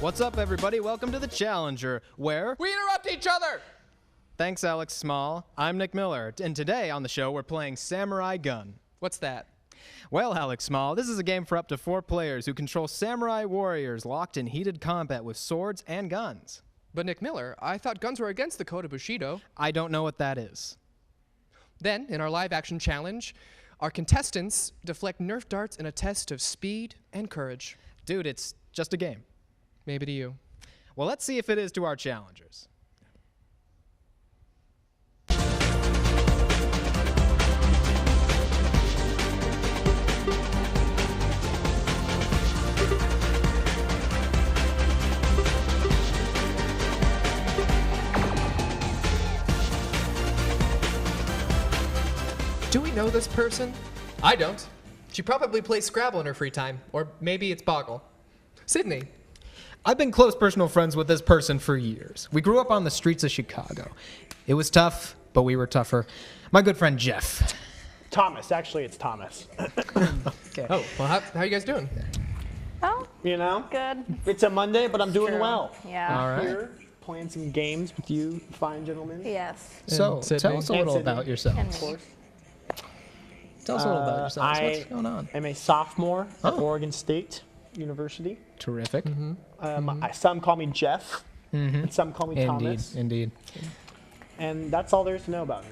What's up, everybody? Welcome to the Challenger, where we interrupt each other! Thanks, Alex Small. I'm Nick Miller, and today on the show, we're playing Samurai Gunn. What's that? Well, Alex Small, this is a game for up to 4 players who control samurai warriors locked in heated combat with swords and guns. But Nick Miller, I thought guns were against the code of Bushido. I don't know what that is. Then, in our live-action challenge, our contestants deflect Nerf darts in a test of speed and courage. Dude, it's just a game. Maybe to you. Well, let's see if it is to our challengers. Do we know this person? I don't. She probably plays Scrabble in her free time, or maybe it's Boggle. Sydney. I've been close personal friends with this person for years. We grew up on the streets of Chicago. It was tough, but we were tougher. My good friend Jeff. Thomas. Actually, it's Thomas. Okay. Oh, well, how are you guys doing? Oh, You know? good. It's a Monday, but I'm doing True. well. Yeah. All right. Here, playing some games with you fine gentlemen. Yes. So, And Sydney. tell us a little And Sydney. about yourself. And Of course. Tell us a little about yourselves. What's I going on? am a sophomore at Oh. Oregon State University. Terrific. Some call me Jeff, and some call me Thomas. Indeed. And that's all there is to know about me.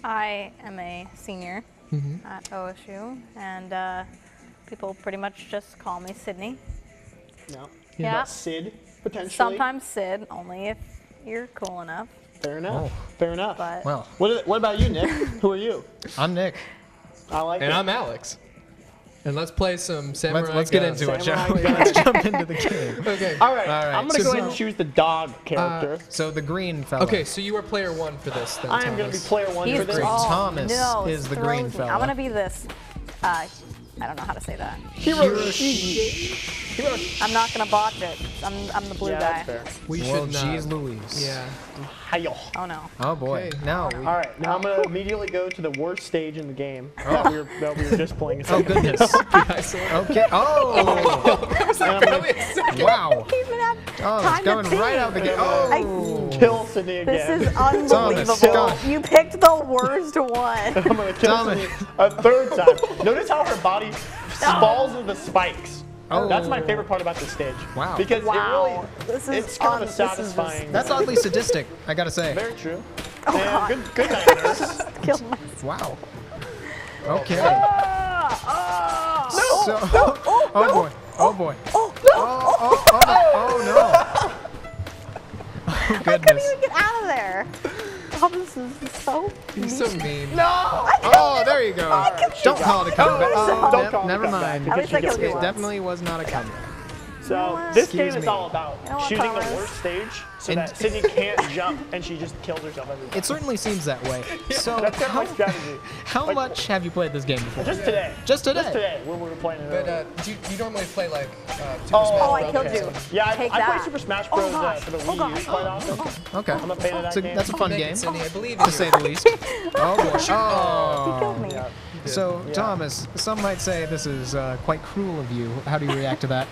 I am a senior at OSU, and people pretty much just call me Sydney. No. Yeah. But Sid, potentially. Sometimes Sid, only if you're cool enough. Fair enough. Oh. Fair enough. But Well, What about you, Nick? Who are you? I'm Nick. I like And it. I'm Alex. And let's play some Samurai Let's get Gunn. into it, Samurai shall we? Gunn. Let's jump into the game. Okay. All right. All right, I'm going to so- go ahead and choose the dog character. So the green fella. Okay, so you are player 1 for this, then, I am going to be Thomas. player 1 he's for this. great. all, Thomas no, is the throws green me. fella. I'm gonna be this. I don't know how to say that. Hiroshi. I'm not gonna botch it. I'm the blue Yeah, guy. that's fair. We Well, should not. geez Louise. Yeah. Hiyo. Oh no. Oh boy. Okay. Now we. All right, now I'm going to immediately go to the worst stage in the game that we were just playing. Oh goodness. Okay. Oh. That was like barely a second. Wow. Even have Oh, time it's going to right think. out the gate. I- Oh. Kill Sydney This again. is unbelievable. Thomas. You picked the worst one. I'm going to kill Thomas. Sydney a third time. Notice how her body falls into the spikes. Oh. That's my favorite part about this stage. Wow. Because Wow. it This really, is it's kind of this is just- satisfying. That's oddly sadistic, I gotta say. Very true. Oh, And God. good night, nurse. Kill myself. Wow. Okay. Ah, ah. So. Oh boy. Oh boy. Oh no. Oh I couldn't goodness. even get out of there. Oh, this is so. You're so mean. Oh, there you go. Don't call it a comeback. Oh, don't call it a never comeback. mind. At least I killed you It once. definitely was not a comeback. So what? this game Excuse is me. all about You know what, shooting the Thomas? worst stage so And- that Sydney can't jump and she just kills herself every time. It certainly seems that way. So, That's kind of my strategy. how much have you played this game before? Just today. Just today? Just today when we were playing it. But earlier. do you normally play like Super Oh, Smash I Bros. killed you. Yeah, I Take play that. Super Smash Oh, Bros. gosh. For the Oh, Wii U gosh. quite often. Okay. I'm a fan of that So game. that's a fun Make game, it, Sydney, I believe to in say you. the least. Oh boy. He Oh. killed me. Yeah. So, Yeah. Thomas, some might say this is quite cruel of you. How do you react to that?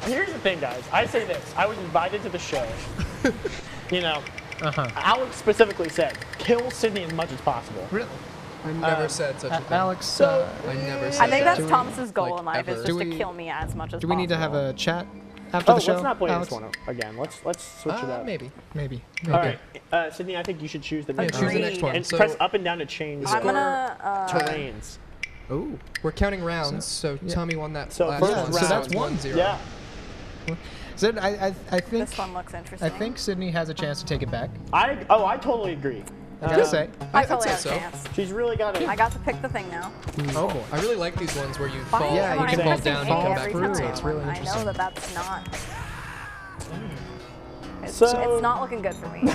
Here's the thing, guys. I say this. I was invited to the show. You know, Alex specifically said, kill Sydney as much as possible. Really? I never said such a thing. Alex, So, I never said I think that. that's Thomas's goal in life ever. is Do just to we- kill me as much as possible. do we need to have a chat after Oh, the show? let's not play Alex? this one again. Let's switch it up. Maybe. Maybe. All right, Sydney, I think you should choose the Yeah, next choose the one. next one. And So press up and down to change I'm the gonna. terrains. Ooh. we're counting rounds, so Tommy won that So last first one. round- so that's 1-0. Yeah. Sid, I think This one looks interesting. I think Sydney has a chance to take it back. I totally agree. I gotta say. I I'd totally say have a so. chance. She's really got it. I got to pick the thing now. Oh boy. I really like these ones where you Why fall. Yeah, am you I can fall pressing down, A you come every back through. through. time? It's really I know interesting. that that's not. It's, So- it's not looking good for me.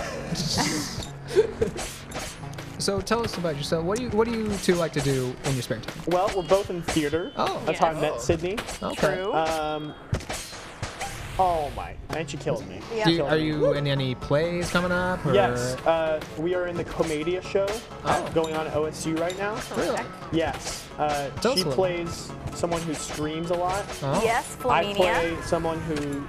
So tell us about yourself. What do you two like to do in your spare time? Well, we're both in theater. Oh. That's how I Yes. met Sydney. Okay. True. Oh my, and she killed me. Yeah. Are you in any plays coming up? Or? Yes, we are in the Comedia show going on at OSU right now. Really? Yes, Tell us a she little. plays someone who streams a lot. Oh. Yes, I Flaminia. play someone who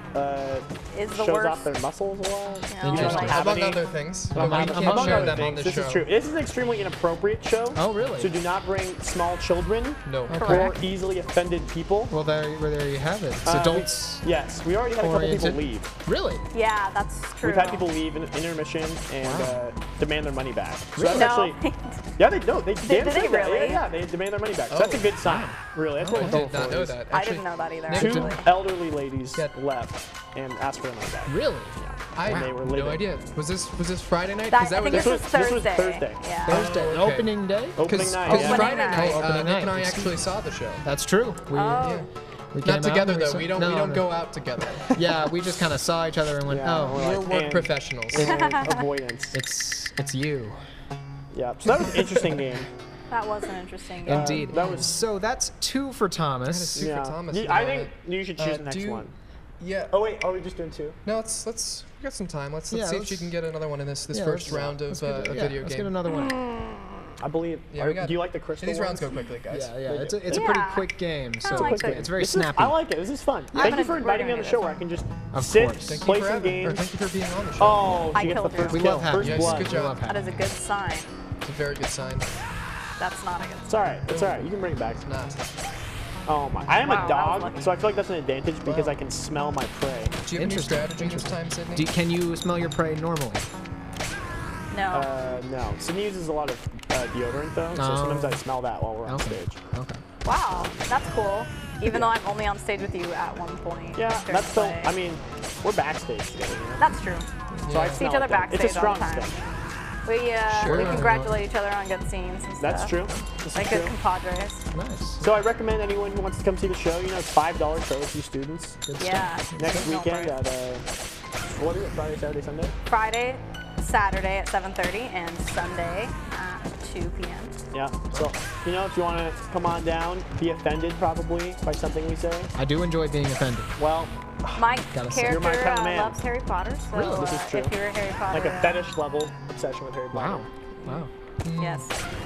is the shows worst. off their muscles a lot. You know, Interesting. like- Have Among any- other things. Among We can't other share them on things, the this show. is true. This is an extremely inappropriate show. Oh, really? So do not bring small children No. or Correct. easily offended people. Well, there you have it. It's adults. Yes, we already had a couple people oriented. leave. Really? Yeah, that's true. We've had people leave in intermission and demand their money back. So that's No. actually, yeah, they damn did straight they that. really? Yeah, they demand their money back. So that's a good sign. Really, that's what I we're did going not for. know is that. I Actually, didn't know that either. Nick, Two Actually. elderly ladies Yeah. left and asked for their money back. Really? I Wow. had they were no living. idea. Was this Friday night? That, 'Cause I think was- this was this was Thursday. Thursday. Yeah. Thursday. okay. Opening day? Opening night. Because yeah. Opening Friday night. night, Opening Nick and night. I actually saw the show. That's true. We, Oh. we came Not out together and we though. saw- We don't no, go out together. Yeah, we just kind of saw each other and went, Yeah, oh, we're We're like, work and- professionals. and avoidance. it's you. Yeah, so that was an interesting game. That was an interesting game. Indeed. that was- So that's 2 for Thomas. Two for Thomas at the I think moment. you should choose the next do- one. Yeah. Oh wait, are we just doing 2? No, let's we got some time. Let's Yeah, see if let's- she can get another one in this Yeah, first let's- round of let's get, a yeah, video let's game. get another one. I believe. Yeah, we got do you it. like the crystal? These rounds ones? go quickly, guys. Yeah, They it's do. a pretty Yeah. quick game, so like it's, it. it's very This is- snappy. I like it. This is fun. I'm Thank gonna- you for we're inviting me doing on the it. show where I can just Of sit, course. Thank you play for some having- games. or thank you for being on the show. Oh, I she gets the killed her. first We kill. love having First you. Yes, blood. good We job. love That having is a good sign. It's a very good sign. That's not a good It's all right. It's all right. You can bring it back. Not. Oh my! I am Wow, a that was dog, lucky. so I feel like that's an advantage because Wow. I can smell my prey. Do you have any Interesting, strategy this time, Sydney? Can you smell your prey normally? No. No. Sydney uses a lot of deodorant though, so Oh. sometimes I smell that while we're on Okay. stage. Okay. Wow, that's cool. Even though I'm only on stage with you at one point. Yeah, during that's still. play. I mean, we're backstage together. You know? That's true. So I Yeah. See smell each other it then. backstage It's a all strong the time. stink. We Sure. congratulate each other on good scenes and stuff. That's true. This is Like true. good compadres. Nice. So I recommend anyone who wants to come see the show. You know, it's $5 for OSU students. Yeah. Next No weekend price. at what is it? Friday, Saturday, Sunday. Friday, Saturday at 7:30, and Sunday at 2 p.m. Yeah. So you know, if you want to come on down, be offended probably by something we say. I do enjoy being offended. Well, My Gotta say. You're my character kinda man. loves Harry Potter, so Really? This is true. if you're a Harry Potter, like a fetish level obsession with Harry Potter. Wow. yes.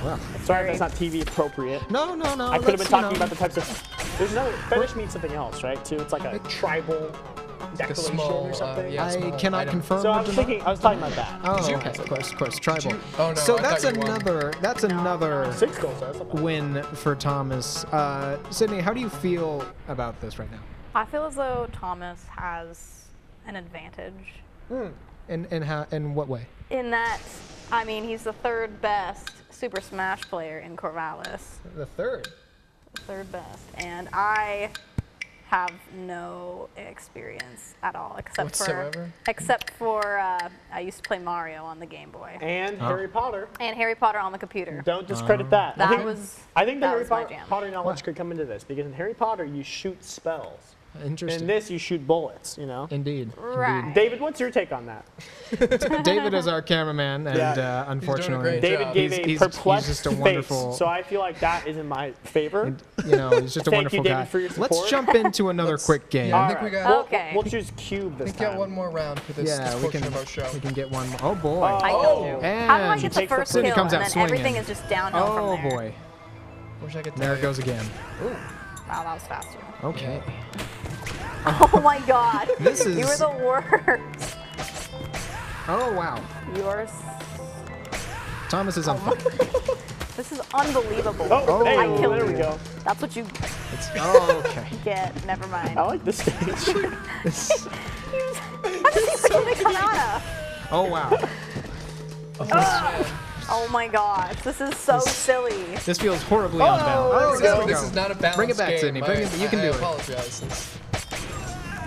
Wow. Sorry, that's not TV appropriate. No. I could have been that's, talking about the types of. There's another fetish means something else, right? Too. It's like a tribal Like a declaration small, or something. yeah, I small cannot item. confirm. So or I was deny. thinking, I was talking about that. Oh, you- okay. Of course. Tribal. Oh, no, So I that's thought you won. another. That's another 6 goals. That's not bad. win for Thomas. Sydney, how do you feel about this right now? I feel as though Thomas has an advantage In what way? in that, I mean, he's the third best Super Smash player in Corvallis. The third. Third best. And I have no experience at all Whatsoever? except for I used to play Mario on the Game Boy And Harry Potter. and Harry Potter on the computer. Don't discredit that. That I think, was I think the that Harry was my Potter, jam. Potter knowledge could come into this because in Harry Potter you shoot spells. Interesting. In this you shoot bullets. You know. Indeed. Right. David, what's your take on that? David is our cameraman, and Yeah. unfortunately, great David job. gave He's- a he's perplexed just a face, wonderful- so I feel like that is in my favor. he's just a Thank you, wonderful David, guy. for your Let's support. jump into another quick game. Yeah, I All think we right. got. We'll- Okay. We'll choose cube this I think time. got one more round for this, Yeah, this we portion can. of our show. We can get one more. Oh boy. I killed you. And How do I he get the takes the first first- kill comes and out then swinging. everything is just downhill Oh from there? boy. Wish I could There tell it you. goes again. Wow, that was fast too. Okay. Oh my god. This You were is- the worst. Oh wow. Yours. Thomas is on fire. This is unbelievable. Oh, hey, I killed there you. we go. That's what you Oh, okay. get. Never mind. I like this stage. This- How did he really come out of? oh wow. Oh my gosh, this is so silly. This feels horribly unbalanced. there we Oh, there go. we This go. is not a balanced Bring it back, game. Sydney. Bring it. You can I do it. apologize.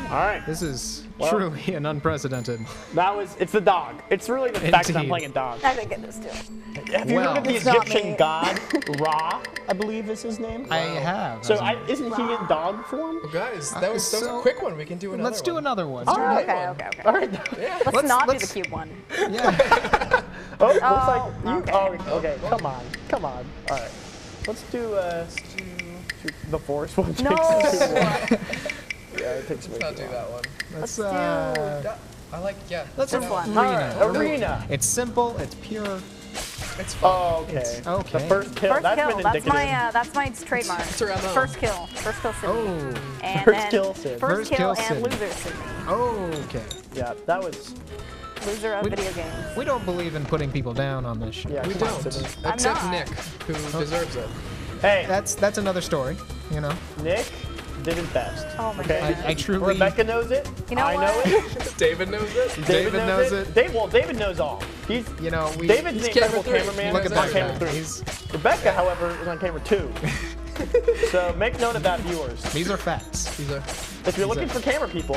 All right. This is Well- truly an unprecedented. It's the dog. It's really the fact that I'm Indeed. playing a dog. I didn't get this too. Have you Well- heard of the It's not Egyptian me. god Ra? I believe is his name. I have. So isn't he in dog form? Well, guys, that was So- a quick one. We can do another Let's do one. another one. All right. Okay. All right. Yeah. Let's not do let's- the cube one. Yeah. Oh, looks like you. okay. Oh, okay. Come on. All right. Let's do the force one. No. Yeah, it takes way Let's not too do long. that one. Let's Yeah, I like, yeah. Let's This one. All right, arena. arena. It's simple. It's pure. It's fun. Oh, okay. It's okay. The first kill. First That's kill. been That's indicative. that's my trademark. It's our MO. First kill. First kill Sydney. Oh. And First then kill Sid. First kill and Sydney. loser Sydney. Okay. Yeah, that was. Loser of video games. We don't believe in putting people down on this show. Yeah, We come on, don't. Sydney. Except not. Nick, who deserves it. Hey, That's another story, you know. Nick did his best. Oh my okay? goodness. I truly. Rebecca knows it. You know I what? know it. David knows it. David knows it. David knows all. He's. You know, we. David's the camera incredible three. cameraman. Look at He's on that camera guy. 3. He's, Rebecca, however, is on camera 2. So make note of that, viewers. these are facts. He's a. If you're looking for camera people,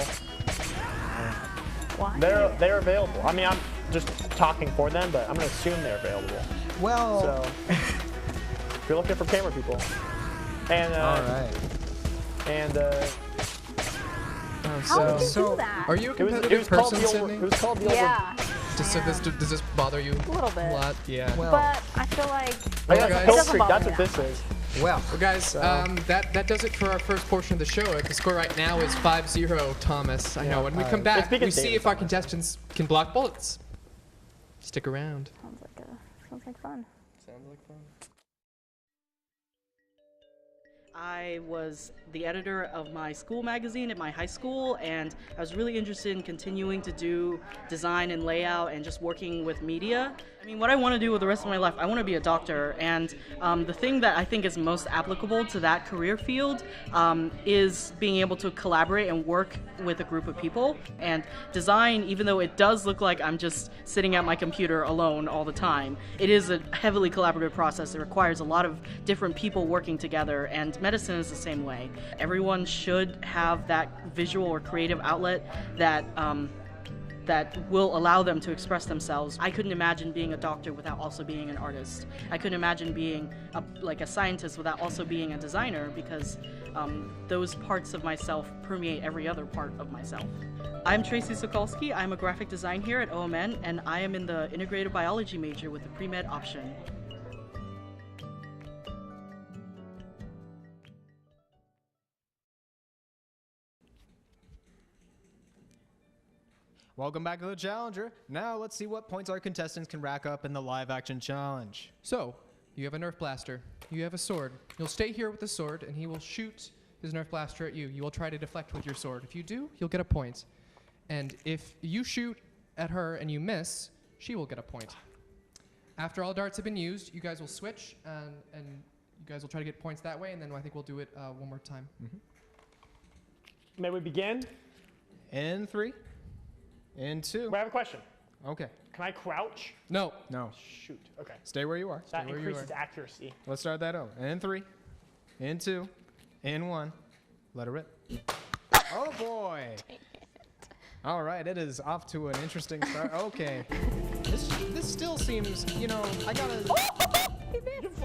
Why? they're available. I mean, I'm just talking for them, but I'm gonna assume they're available. Well. So if you're looking for camera people, and all right. and How did you so- do that? Are you a it was competitive called person, the Sydney? it was called the Yeah. Does this bother you A little bit. a lot? Yeah. Well, But I feel like Well, Well, that's guys- kill Doesn't streak. bother That's me what this is. well. Well, guys, that does it for our first portion of the show. The score right now is 5-0, Thomas. I know. When we come back, It's because we see David if our Thomas. contestants can block bullets. Stick around. sounds like fun. Sounds like fun. I was the editor of my school magazine at my high school, and I was really interested in continuing to do design and layout and just working with media. I mean, what I want to do with the rest of my life, I want to be a doctor, and the thing that I think is most applicable to that career field is being able to collaborate and work with a group of people. And design, even though it does look like I'm just sitting at my computer alone all the time, it is a heavily collaborative process. It requires a lot of different people working together, and medicine is the same way. Everyone should have that visual or creative outlet that that will allow them to express themselves. I couldn't imagine being a doctor without also being an artist. I couldn't imagine being a scientist without also being a designer, because those parts of myself permeate every other part of myself. I'm Tracy Sokolsky. I'm a graphic design here at OMN, and I am in the integrated biology major with the pre-med option. Welcome back to the Challenger. Now let's see what points our contestants can rack up in the live action challenge. So, you have a Nerf blaster. You have a sword. You'll stay here with the sword, and he will shoot his Nerf blaster at you. You will try to deflect with your sword. If you do, you'll get a point. And if you shoot at her and you miss, she will get a point. After all darts have been used, you guys will switch, and you guys will try to get points that way, and then I think we'll do it one more time. May we begin? In 3, in 2. I have a question. Okay. Can I crouch? No. No. Shoot. Okay. Stay where you are. That where you increases are. accuracy. Let's start that over. In 3, in 2, in 1. Let her rip. Oh boy. All right, it is off to an interesting start. Okay. This still seems, you know, I gotta.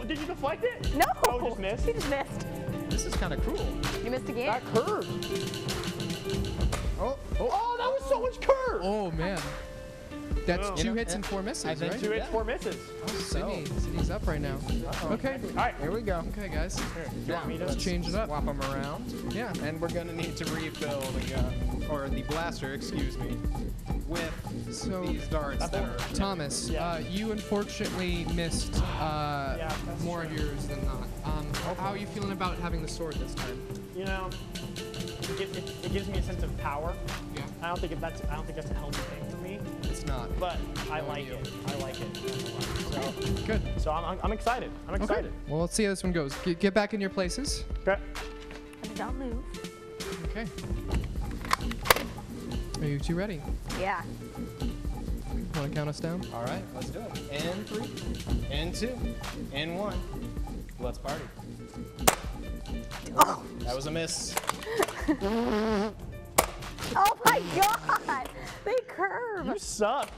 Did you deflect it? No. Oh, just missed? He just missed. This is kind of cruel. You missed again. That curved. Oh, Oh, that was so much curve. Oh, man. That's Oh. 2 hits and 4 misses, I think right? 2 hits, 4 misses. Sydney's up right now. Okay. All right. Here we go. Okay, guys. Here, you want me to? Let's change it up. Swap them around. Yeah. And we're gonna need to refill the gun, or the blaster, excuse me, with So, these darts that are. Thomas, Yeah. you unfortunately missed that's more of yours than not. How are you feeling about having the sword this time? You know, it gives me a sense of power. Yeah. I don't think that's a healthy thing for me, It's not. but I Knowing like you. it. I like it. So, Good. so I'm excited. I'm Okay. excited. Well, let's see how this one goes. Get back in your places. Okay. I did not move. Okay. Are you two ready? Yeah. Want to count us down? All right, let's do it. In 3, in 2, in 1. Let's party. Oh. That was a miss. Oh my God! They curve. You suck.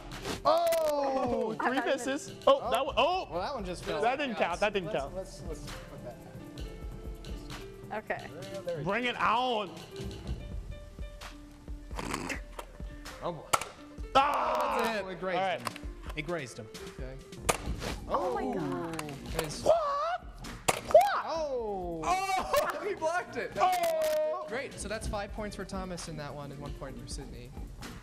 Oh! Three misses. Oh, that one. Oh, Well, that one just fell. that didn't count. That didn't count. Let's put that back. Okay. There we go. Bring it on. Oh boy. Ah! Oh, it grazed All right. him. It grazed him. Okay. Oh my God. Guys- Oh! Oh! He blocked it. Oh! Great. So that's 5 points for Thomas in that one, and 1 point for Sydney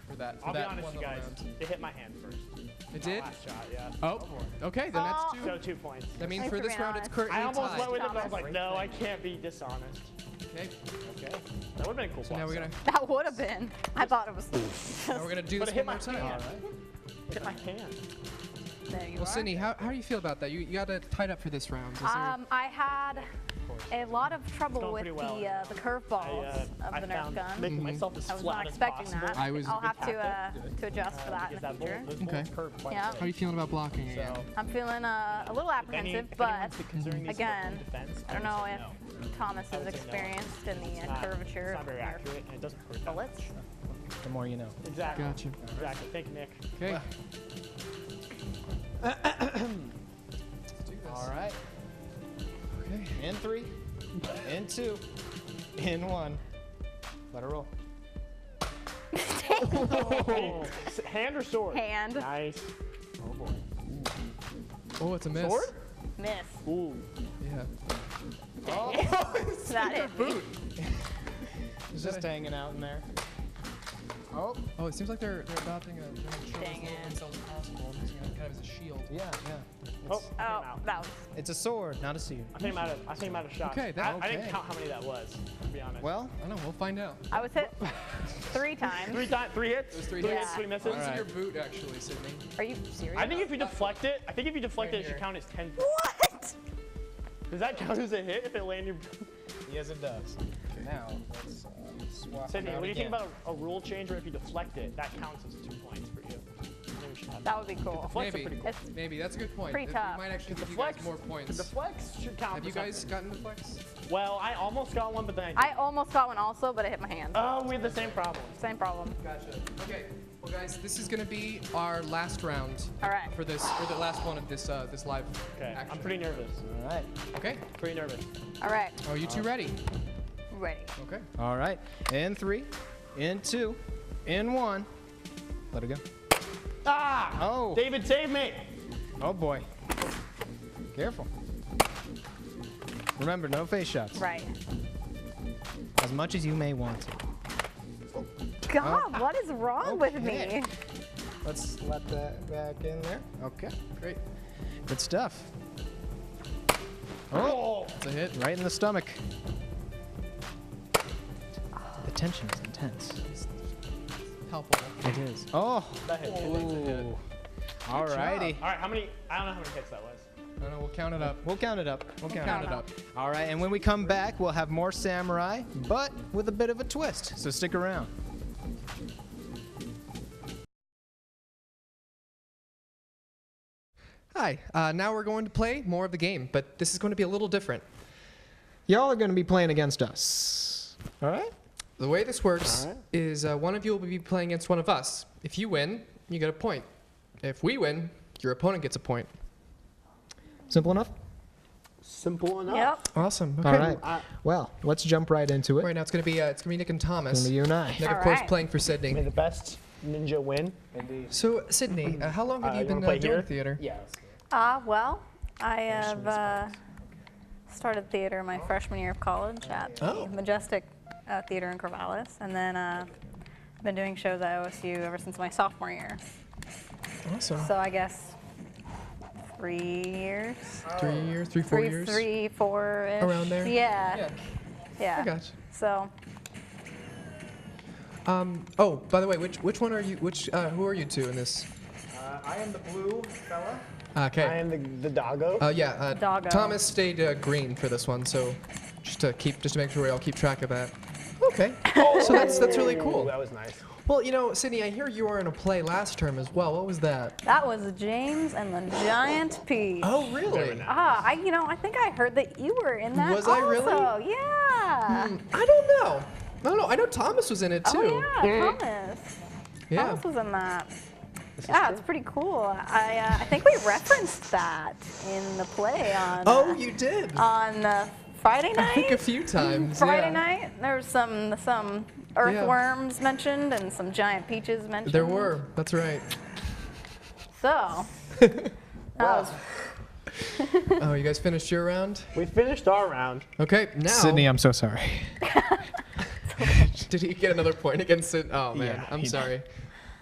for that. I'll be that honest, one you little guys. round. It hit my hand first. It did? Last shot, yeah. Oh, okay, then that's So 2. 2 points. That means Thanks for for this being round, it's honest. currently I almost tied. went with it, but I was Thomas. like, no, I can't be dishonest. Okay, Okay. That would have been a cool so now we're gonna, That would have been. I thought it was. now we're gonna do But this it hit one my more time. hand. Hit my hand. There you Well, are. Sydney, how do you feel about that? You got it tied up for this round. Is there, I had a lot of trouble going with pretty well. the curveballs I of the Nerf found gun. making myself as I was flat not as expecting possible. that. I was- I'll have to adjust for that in Because the that future. those bullets Okay. curve quite Yeah. a how bit. are you feeling about blocking again? So, I'm feeling a little apprehensive, if but anyone's considering these for again, home defense, I don't would know say if no. Thomas I is would say no. experienced in the It's not- curvature It's not of very Nerf accurate, and it doesn't hurt that bullets. much. The more you know. Exactly. Gotcha. Exactly. Thank you, Nick. Okay. All right. Okay. In 3, in 2, in 1. Let her roll. Oh, hand or sword? Hand. Nice. Oh boy. Oh, it's a miss. Sword? Miss. Ooh. Yeah. That hit me. It's just hanging out in there. Oh. Oh, it seems like they're adopting a show Dang as little it. themselves as possible and using it kind of as a shield. Yeah, yeah. Oh, It's, I came Oh, out. that was. it's a sword, not a seer. I think I'm out of shots. Okay, I didn't okay. count how many that was, to be honest. Well, I don't know. We'll find out. I was hit 3 times. 3 hits? Those 3 Three hits. hits, 3 misses? What's All in right. your boot, actually, Sydney? Are you serious? I think if you deflect it, it should count as 10 points. What? Does that count as a hit if it lands your yes, it does. Now, let's swap Sydney, them out what do you think again. about a rule change where if you deflect it, that counts as 2 points for you? Maybe we should have That would be cool. Deflects are Maybe. pretty cool. It's Maybe. That's a good point. Pretty It tough. might actually The give you guys flex, more the points. flex should count Have for you guys something. gotten the flex? Well, I almost got one, but then I almost got one also, but it hit my hand. Oh, we had the same problem. Same problem. Gotcha. Okay. Well, guys, this is gonna be our last round All right. for this, or the last one of this this live Okay, action. I'm pretty nervous. All right. Okay. Pretty nervous. All right. Are you two ready? Ready. Okay. All right. In 3, in 2, in 1. Let it go. Ah! Oh. David, save me! Oh boy. Careful. Remember, no face shots. Right. As much as you may want to. God, what is wrong with Okay. me? Let's let that back in there. Okay. Great. Good stuff. Oh, It's a hit. right in the stomach. The tension is intense. Palpable. It is. Oh. That hit. Ooh. All righty. All right, how many? I don't know how many hits that was. No, no, we'll count it up. We'll count it up. We'll count Count it it up. up. All right, and when we come back, we'll have more samurai, but with a bit of a twist. So stick around. Hi. Now we're going to play more of the game, but this is going to be a little different. Y'all are going to be playing against us. All right? The way this works Alright. is one of you will be playing against one of us. If you win, you get a point. If we win, your opponent gets a point. Simple enough? Simple enough. Yep. Awesome. Okay. All right. Well, let's jump right into it. Right now it's gonna be Nick and Thomas. It's gonna be you and I. Nick, of All course, right. playing for May Sydney. the best ninja win. Indeed. So Sydney, how long have you you been wanna play doing here? theater? Yeah. Well, I have started theater my freshman year of college at the Majestic Theater in Corvallis, and then I've been doing shows at OSU ever since my sophomore year. Awesome. So I guess 3 years. 3 years, 4 years. 3, 4-ish. Around there? Yeah. Yeah. I got So Oh, by the way, which one are you? Who are you two in this? I am the blue fella. Okay. I am the doggo. Yeah. Doggo. Thomas stayed green for this one, so just to make sure we all keep track of that. Okay. So that's really cool. That was nice. Well, you know, Sydney, I hear you were in a play last term as well. What was that? that was James and the Giant Peach. Oh, really? Very nice. I think I heard that you were in that. Was I really? also. Yeah. I don't know. I don't know. I know Thomas was in it too. Oh yeah, Thomas. Yeah. Thomas was in that. Yeah, it's pretty cool. I think we referenced that in the play on. Oh, you did. On Friday night. I think a few times. Friday yeah. night, there was some earthworms mentioned and some giant peaches mentioned. There were. That's right. So. that was Oh, you guys finished your round? We finished our round. Okay, now. Sydney, I'm so sorry. Did he get another point against it? Oh man, Yeah, I'm he did. sorry.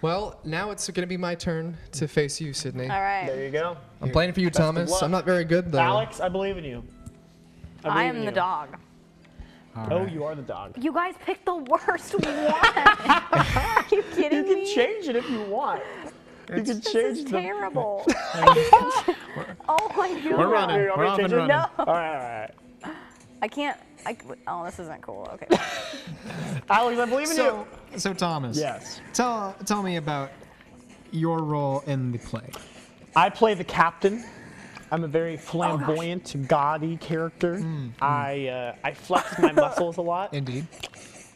Well, now it's going to be my turn to face you, Sydney. All right. There you go. I'm playing for you, Best of Thomas. luck. I'm not very good, though. Alex, I believe in you. I believe am in the you. dog. Oh, you are the dog. You guys picked the worst one. Are you kidding You me? can change it if you want. You can This change is the. terrible. Oh my god. We're running. Here, you want We're me to off and change it? running. No. All right. I can't. Oh, this isn't cool. Okay. Alex, I believe in you. So Thomas. Yes. Tell me about your role in the play. I play the captain. I'm a very flamboyant, gaudy character. I flex my muscles a lot. Indeed.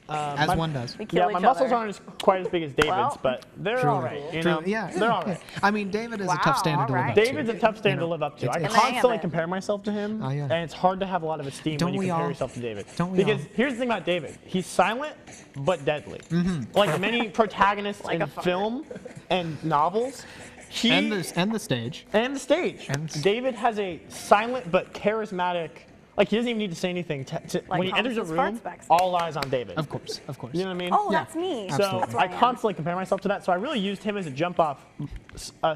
As one does. We kill Yeah, my each muscles other. aren't quite as big as David's, Well, but they're all right. You know, Yeah. they're all right. I mean, David is a Wow, tough standard to live all up right. to. David's a tough standard to live up to. I it's- And I am constantly it. compare myself to him, Oh, yeah. and it's hard to have a lot of esteem Don't when you we compare all? yourself to David. Don't we Because all? here's the thing about David: he's silent but deadly. Like many protagonists in a fucker. film and novels, he And the stage. and the stage. And- David has a silent but charismatic. Like he doesn't even need to say anything. Like When he enters a Holmes's room, farts backstage. all eyes on David. Of course. You know what I mean? Oh, Yeah. that's me. So Absolutely. That's what I I am. constantly compare myself to that. So I really used him as a jump off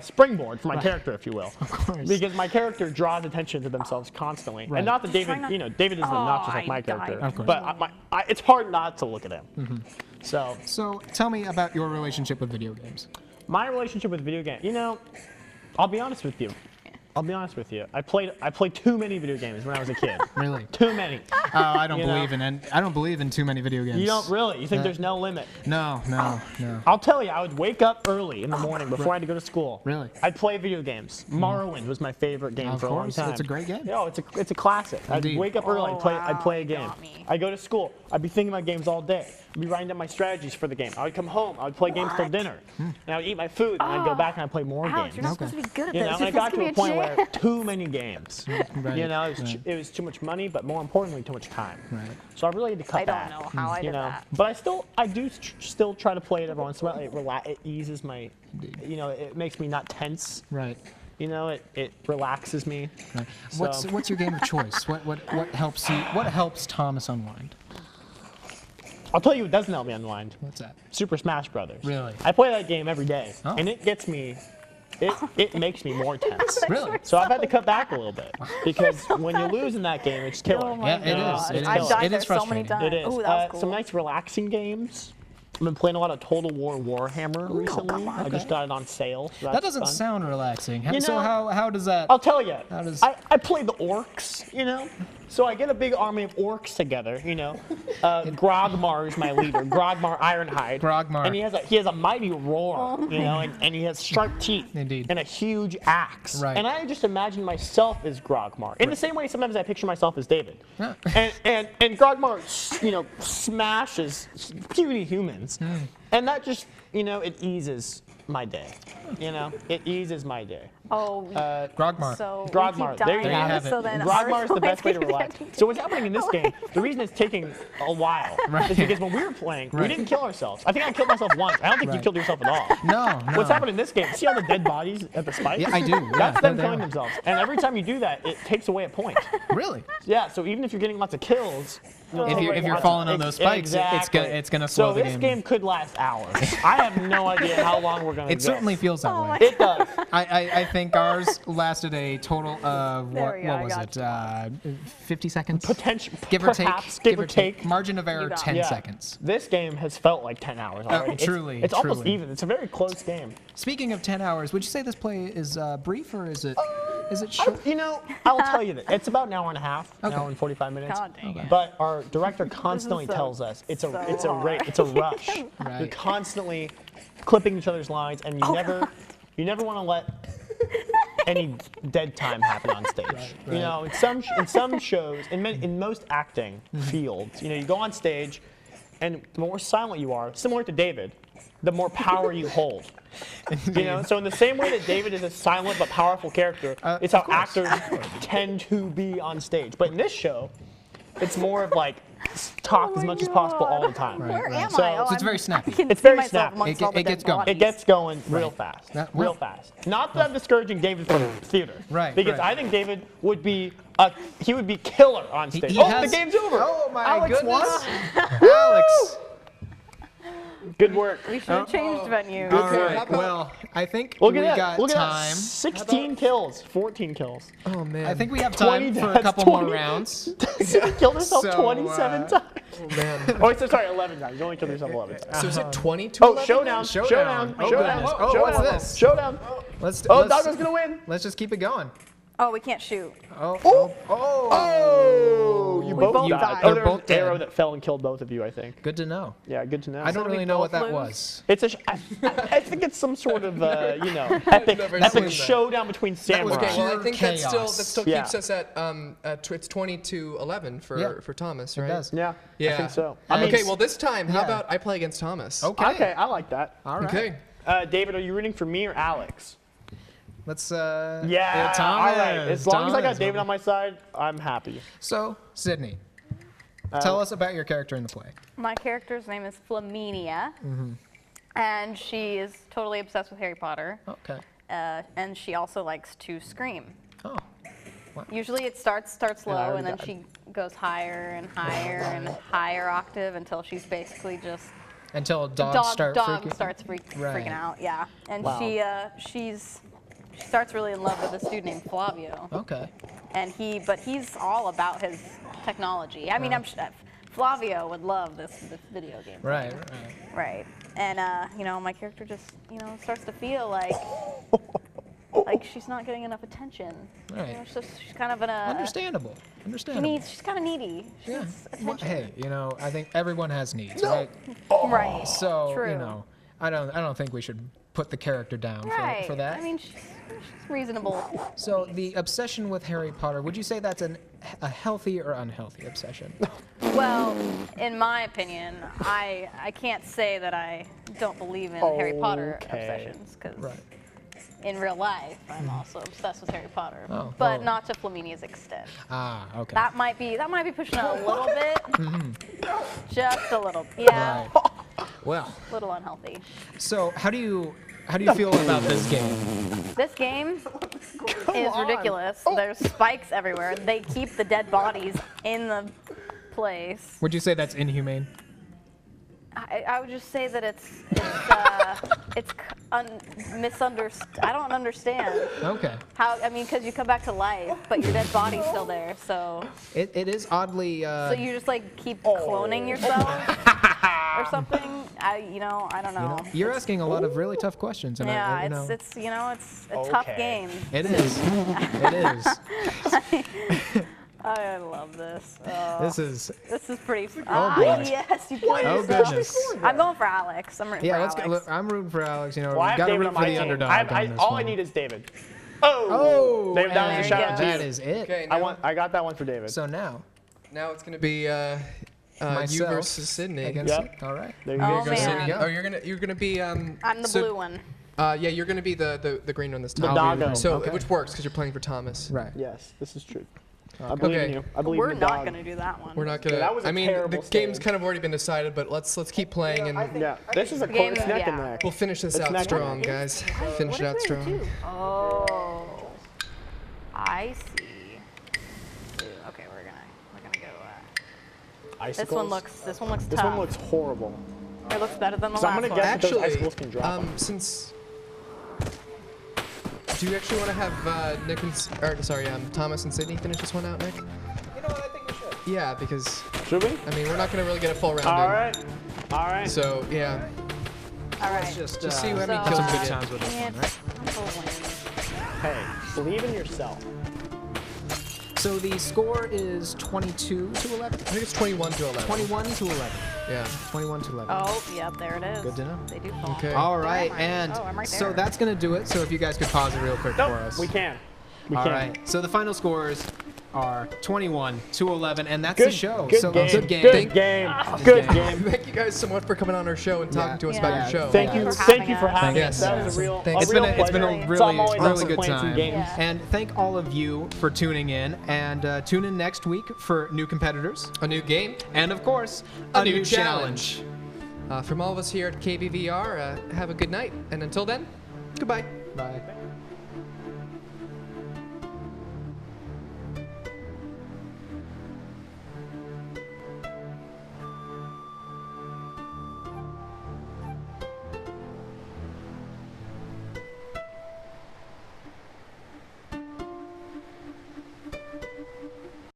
springboard for my character, if you will. Of course. Because my character draws attention to themselves constantly. Right. And not that David, Trying not- you know, David is obnoxious like I my died. character. Of course. But it's hard not to look at him. So So tell me about your relationship with video games. my relationship with video games, you know, I'll be honest with you. I played too many video games when I was a kid. Really? Too many. I don't You know? believe in too many video games. You don't really? You think there's no limit? No. I'll tell you, I would wake up early in the morning before I had to go to school. Really? I'd play video games. Morrowind was my favorite game Of for a long course, time. it's a great game. Yeah, it's a classic. Indeed. I'd wake up early, Oh, I'd play a wow, game. you got me. I'd go to school, I'd be thinking about games all day. I'd be writing down my strategies for the game. I would come home, I would play games till What? dinner. And I would eat my food, and I'd go back and I'd play more Alex, you're not games. supposed to be good at You this. know, and You're I got supposed to a be point where champ. too many games. Right, You know, right. it was too much money, but more importantly, too much time. Right. So I really had to cut I back. don't know how I you did know, that. but I do still try to play it every once in a while. It eases my, you know, it makes me not tense. Right. You know, it relaxes me. Right. So- What's your game of choice? What helps you? What helps Thomas unwind? I'll tell you what doesn't help me unwind. What's that? Super Smash Brothers. Really? I play that game every day, Oh. and it gets me. It makes me more tense. Really? So I've had to cut back a little bit because when you lose in that game, it's killer. Oh my Yeah, it God. is. It I've is. died It there is so many frustrating. times. It is. Ooh, that was cool. Some nice relaxing games. I've been playing a lot of Total War Warhammer recently. I just got it on sale. So That that's doesn't fun. sound relaxing. You So know- how does that? I'll tell you. How does- I play the orcs, you know? So I get a big army of orcs together, you know? Grogmar is my leader. Grogmar Ironhide. Grogmar. And he has a mighty roar, you know? And he has sharp teeth. Indeed. And a huge axe. Right. And I just imagine myself as Grogmar. In the same way sometimes I picture myself as David. Yeah. And Grogmar, you know, smashes puny humans. And that just, you know, it eases my day. You know? It eases my day. Oh, Grogmar. so we Grogmar, keep there you dying, have it. So then Grogmar is the ours best way to will relax. be So what's happening in this game, the reason it's taking a while Right. is because when we were playing, we Right. didn't kill ourselves. I think I killed myself once. I don't think you Right. killed yourself at all. No. What's happening in this game, see all the dead bodies at the spikes? Yeah, I do. Yeah, That's them they killing are. themselves. And every time you do that, it takes away a point. Really? Yeah, so even if you're getting lots of kills, you'll take away If you're lots falling of- on those spikes, it's gonna slow so the this game. game could last hours. I have no idea how long we're going to It go. certainly feels that Oh way. my It does. I think ours lasted a total of There what we go, I was got it? 50 seconds. Potential, Give or take. perhaps, give or take. Margin of error You got 10 Yeah. seconds. This game has felt like 10 hours already. truly, It's almost truly. even. It's a very close game. Speaking of 10 hours, would you say this play is brief or is it short? You know, I'll tell you that. It's about an hour and a half, an Okay. hour and 45 minutes. God dang it. But our director constantly so- tells us it's a so rush. Right. You're constantly clipping each other's lines, and you never want to let any dead time happen on stage. You right. know, in some shows, in most acting fields, you know, you go on stage, and the more silent you are, similar to David, the more power you hold. You know, so in the same way that David is a silent but powerful character, it's how actors tend to be on stage. But in this show, it's more of like talk as much as possible all the time. Right, Where right. am So- I? Oh, So it's very I'm- snappy. I can It's see very myself snappy. amongst It all the gets dead going. It bodies. gets going real fast. That- Real well- fast. Not that I'm discouraging David from theater. Right, Because right. I think David would be killer on stage. he Oh, has- the game's over. Oh my Alex goodness. won. Alex. Good work. We should have changed venues. All work. right. Well, I think Look we at that. got Look at that. time. 16 kills. 14 kills. Oh man. I think we have 20 time for a deaths, couple 20 more rounds. She killed herself So, 27 times. Oh man. Oh, wait, so sorry, 11 times. You only killed yourself 11 times. So is it 20 to Oh, 11? showdown. Showdown. Showdown. Oh, Showdown. goodness. Oh, Showdown. what's this? Showdown. Let's. Oh, let's, Doggo's gonna win. Let's just keep it going. Oh, we can't shoot. Oh. Oh. Oh. Oh, you We both both died. died. Oh, You're there was both an arrow dead. that fell and killed both of you, I think. Good to know. Yeah, good to know. I don't we really know what both that lose? was. It's a. I think it's some sort of, epic, never epic seen that. showdown between was samurai. Okay, well, I Pure think chaos. that still Yeah. keeps us at it's 20 to 11 Yeah. for Thomas, It right? does. Yeah, Yeah. I think so. I mean, Okay, well this time, how yeah. about I play against Thomas? Okay. I like that. All right. Okay. David, are you rooting for me or Alex? Let's. Yeah, Thomas. all right. As long as I got Thomas. David on my side, I'm happy. So, Sydney, tell us about your character in the play. My character's name is Flaminia, and she is totally obsessed with Harry Potter, Okay. and she also likes to scream. Oh. Usually it starts low, already and then died. she goes higher and higher and higher octave until she's basically just Until dogs start freaking. starts Right. freaking out. Yeah, and Wow. she starts really in love with a student named Flavio, Okay. and he's all about his technology. I mean, I'm sure Flavio would love this video game. Right. thing. Right. Right. And my character just starts to feel like she's not getting enough attention. Right. It's just, she's kind of in a Understandable. Understandable. she's kind of needy. She Yeah. needs Well, attention. hey, I think everyone has needs, right? Right. So, True. I don't think we should put the character down Right. for that. I mean, she's reasonable. So the obsession with Harry Potter, would you say that's a healthy or unhealthy obsession? Well, in my opinion, I can't say that I don't believe in Harry Potter Okay. obsessions, because Right. in real life, I'm also obsessed with Harry Potter, Oh, but oh. not to Flaminia's extent. Ah, okay. That might be pushing it a little bit, just a little. Yeah, Right. Well, a little unhealthy. so how do you feel about this game? This game is ridiculous. There's spikes everywhere. They keep the dead bodies in the place. Would you say that's inhumane? I would just say that it's misunderstood. I don't understand Okay. how. I mean, because you come back to life, but your dead body's still there. So It is oddly. so you just like keep cloning yourself or something. I don't know. You're asking a lot of really tough questions, and Yeah, I it's a tough Okay. game. It is. It is. I love this. This is. This is pretty. boy. Yes, you killed Oh yourself. goodness. I'm going for Alex. I'm rooting Yeah, for let's Alex. go. Look, I'm rooting for Alex. Well, I We've have got to David root on for my the team. underdog. on this All I one. need is David. Oh, David, that was there a you shout go. out to you. that is it. Okay. I got that one for David. So now, Now it's gonna be you myself versus Sydney. against. Yep. All right. There you Oh, go. man. Sydney. go. Oh, you're gonna be I'm the so- blue one. Yeah, you're gonna be the green one this time. I'll be the doggo. green. So Okay. which works because you're playing for Thomas. Right. Yes, this is true. I believe in Okay. you. I believe We're in the not dog. gonna do that one. We're not gonna. that was a I mean, the terrible game's save. kind of already been decided, but let's keep playing and Yeah, this is a Game, close neck and yeah. neck. we'll finish this It's out neck and strong, neck. guys. Finish it out strong. Oh, I see. Ooh, okay, we're gonna go. This Icicles. one looks This tough. one looks horrible. It looks better than the So I'm last gonna one. guess that those Actually, icicles can drop 'em. since do you actually want to have Nick and Thomas and Sydney finish this one out, Nick? You know what? I think we should. Yeah, because Should we? I mean we're not gonna really get a full round All in. right. All right. So yeah, All right. Just see how many So, kills some we good get. times with this one, right? I'll win. Hey, believe in yourself. So the score is 22 to 11. I think it's 21 to 11. 21 to 11. Yeah. 21 to 11. Oh, yep, there it is. Good to know. They do fall. Okay. All Where right, am I? and Oh, I'm right so there. that's gonna do it. So if you guys could pause it real quick Nope, for us. we can. We All can. right. So the final scores are 21 to 11, and that's the Good, show. good so game. good game. Good game. Good game. Thank you guys so much for coming on our show and talking to us about Yeah. your show. Thank Thank you. you for Thank you having for us. having Yes. us. That was a real, Thanks. It's been a pleasure. really, So I'm always really awesome good playing some time. games. Yeah. And thank all of you for tuning in, and tune in next week for new competitors, A new game, and of course, a new challenge. From all of us here at KBVR, have a good night, and until then, goodbye. Bye.